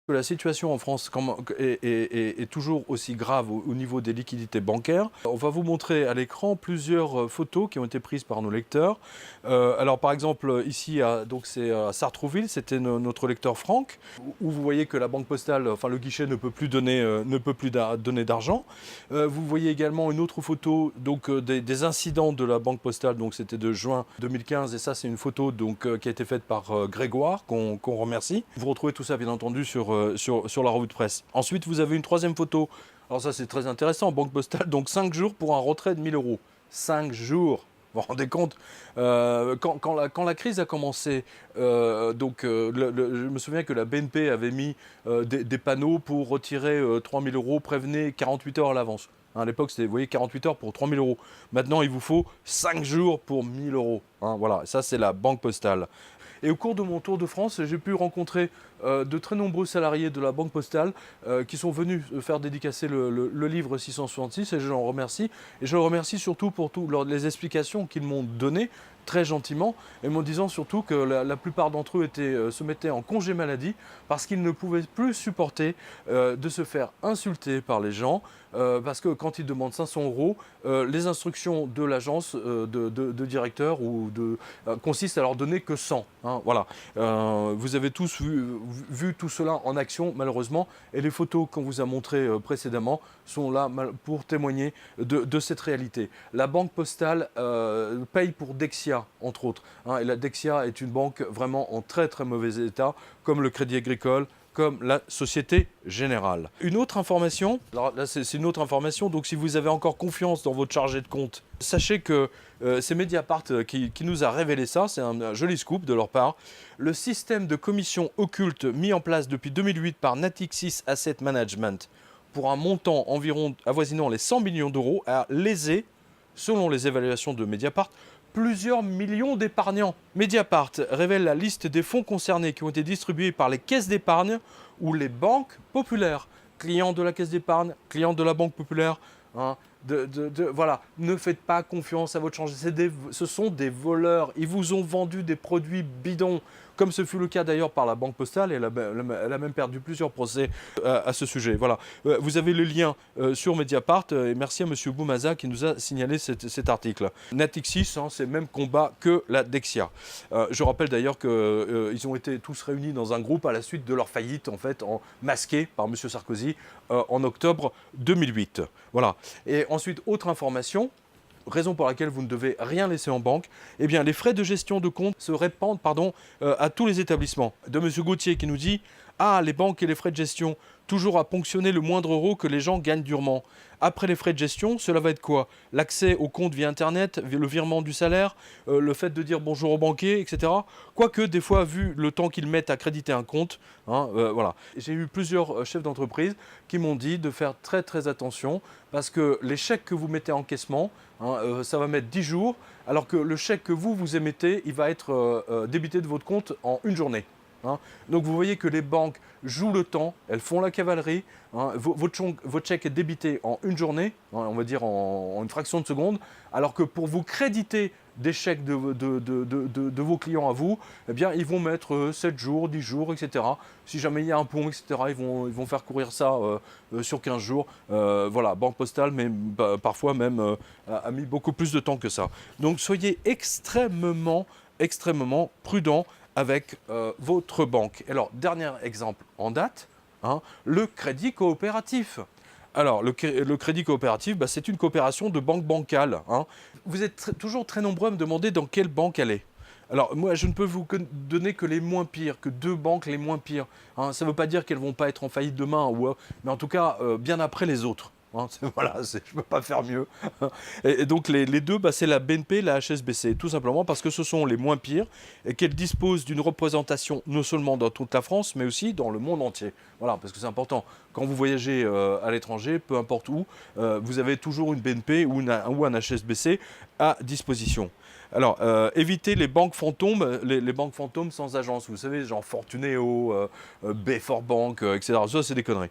La situation en France est toujours aussi grave au niveau des liquidités bancaires. On va vous montrer à l'écran plusieurs photos qui ont été prises par nos lecteurs. Alors par exemple ici, c'est à Sartrouville, c'était notre lecteur Franck, où vous voyez que la banque postale, enfin le guichet ne peut plus donner, donner d'argent. Vous voyez également une autre photo des incidents de la banque postale, donc c'était de juin 2015, et ça c'est une photo qui a été faite par Grégoire, qu'on remercie. Vous retrouvez tout ça bien entendu sur la revue de presse. Ensuite, vous avez une troisième photo. Alors ça, c'est très intéressant. Banque postale, donc 5 jours pour un retrait de 1 000 euros. 5 jours. Vous vous rendez compte, quand la crise a commencé, je me souviens que la BNP avait mis des panneaux pour retirer 3 000 euros, prévenez 48 heures à l'avance. Hein, à l'époque, c'était, vous voyez, 48 heures pour 3 000 euros. Maintenant, il vous faut 5 jours pour 1 000 euros. Hein, voilà, ça, c'est la banque postale. Et au cours de mon tour de France, j'ai pu rencontrer de très nombreux salariés de la Banque Postale qui sont venus faire dédicacer le livre 666, et je l'en remercie. Et je le remercie surtout pour toutes les explications qu'ils m'ont données très gentiment, et m'en disant surtout que la plupart d'entre eux se mettaient en congé maladie parce qu'ils ne pouvaient plus supporter de se faire insulter par les gens, parce que quand ils demandent 500 euros, les instructions de l'agence de directeur consistent à leur donner que 100. Hein, voilà. Vous avez tous vu tout cela en action, malheureusement, et les photos qu'on vous a montrées précédemment sont là pour témoigner de cette réalité. La Banque Postale paye pour Dexia, entre autres. Hein, et la Dexia est une banque vraiment en très très mauvais état, comme le Crédit Agricole, comme la Société Générale. Une autre information, alors là c'est une autre information, donc si vous avez encore confiance dans votre chargé de compte, sachez que c'est Mediapart qui nous a révélé ça, c'est un joli scoop de leur part. Le système de commission occulte mis en place depuis 2008 par Natixis Asset Management pour un montant environ avoisinant les 100 millions d'euros a lésé, selon les évaluations de Mediapart, plusieurs millions d'épargnants. Mediapart révèle la liste des fonds concernés qui ont été distribués par les caisses d'épargne ou les banques populaires. Clients de la caisse d'épargne, clients de la banque populaire. Hein, voilà, ne faites pas confiance à votre change. Ce sont des voleurs. Ils vous ont vendu des produits bidons, comme ce fut le cas d'ailleurs par la Banque Postale. Elle a même perdu plusieurs procès à ce sujet. Voilà. Vous avez le lien sur Mediapart. Et merci à M. Boumaza qui nous a signalé cet article. Natixis, hein, c'est le même combat que la Dexia. Je rappelle d'ailleurs qu'ils ont été tous réunis dans un groupe à la suite de leur faillite, en fait, masquée par M. Sarkozy en octobre 2008. Voilà. Et ensuite, autre information, raison pour laquelle vous ne devez rien laisser en banque, eh bien, les frais de gestion de compte se répandent à tous les établissements. De M. Gauthier qui nous dit « Ah, les banques et les frais de gestion, toujours à ponctionner le moindre euro que les gens gagnent durement. Après les frais de gestion, cela va être quoi? L'accès au compte via Internet, le virement du salaire, le fait de dire bonjour au banquier, etc. Quoique, des fois, vu le temps qu'ils mettent à créditer un compte, hein, voilà. J'ai eu plusieurs chefs d'entreprise qui m'ont dit de faire très très attention parce que les chèques que vous mettez en encaissement, hein, ça va mettre 10 jours, alors que le chèque que vous émettez, il va être débité de votre compte en une journée. Hein. Donc vous voyez que les banques jouent le temps, elles font la cavalerie. Hein. Votre chèque est débité en une journée, hein, on va dire en une fraction de seconde, alors que pour vous créditer des chèques de vos clients à vous, eh bien, ils vont mettre 7 jours, 10 jours, etc. Si jamais il y a un pont, etc., ils vont faire courir ça sur 15 jours. Voilà, Banque Postale, mais parfois même a mis beaucoup plus de temps que ça. Donc soyez extrêmement prudents avec votre banque. Alors, dernier exemple en date, hein, le crédit coopératif. Alors, le crédit coopératif, c'est une coopération de banque bancale. Hein. Vous êtes toujours très nombreux à me demander dans quelle banque elle est. Alors, moi, je ne peux vous donner que les moins pires, que 2 banques les moins pires. Hein. Ça ne veut pas dire qu'elles ne vont pas être en faillite demain, mais en tout cas, bien après les autres. Hein, voilà, je ne peux pas faire mieux. Et donc les deux, c'est la BNP et la HSBC, tout simplement parce que ce sont les moins pires et qu'elles disposent d'une représentation non seulement dans toute la France, mais aussi dans le monde entier. Voilà, parce que c'est important. Quand vous voyagez à l'étranger, peu importe où, vous avez toujours une BNP ou un HSBC à disposition. Alors, évitez les banques fantômes, les banques fantômes sans agence. Vous savez, genre Fortuneo, B4 Bank, etc. Ça, c'est des conneries.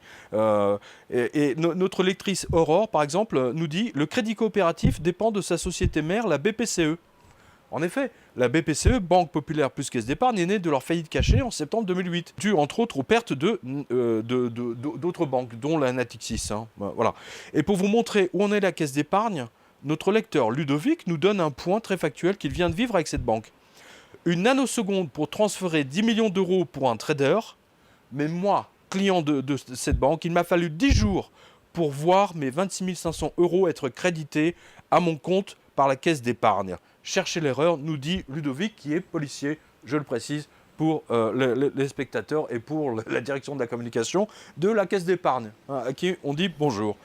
Notre lectrice Aurore, par exemple, nous dit « Le crédit coopératif dépend de sa société mère, la BPCE. » En effet, la BPCE, Banque Populaire plus Caisse d'Épargne, est née de leur faillite cachée en septembre 2008, due entre autres aux pertes d'autres banques, dont la Natixis. Hein. Voilà. Et pour vous montrer où en est la Caisse d'Épargne, notre lecteur Ludovic nous donne un point très factuel qu'il vient de vivre avec cette banque. Une nanoseconde pour transférer 10 millions d'euros pour un trader, mais moi, client de cette banque, il m'a fallu 10 jours pour voir mes 26 500 euros être crédités à mon compte par la caisse d'épargne. Cherchez l'erreur, nous dit Ludovic, qui est policier, je le précise, pour les spectateurs et pour la direction de la communication de la caisse d'épargne, hein, à qui on dit bonjour.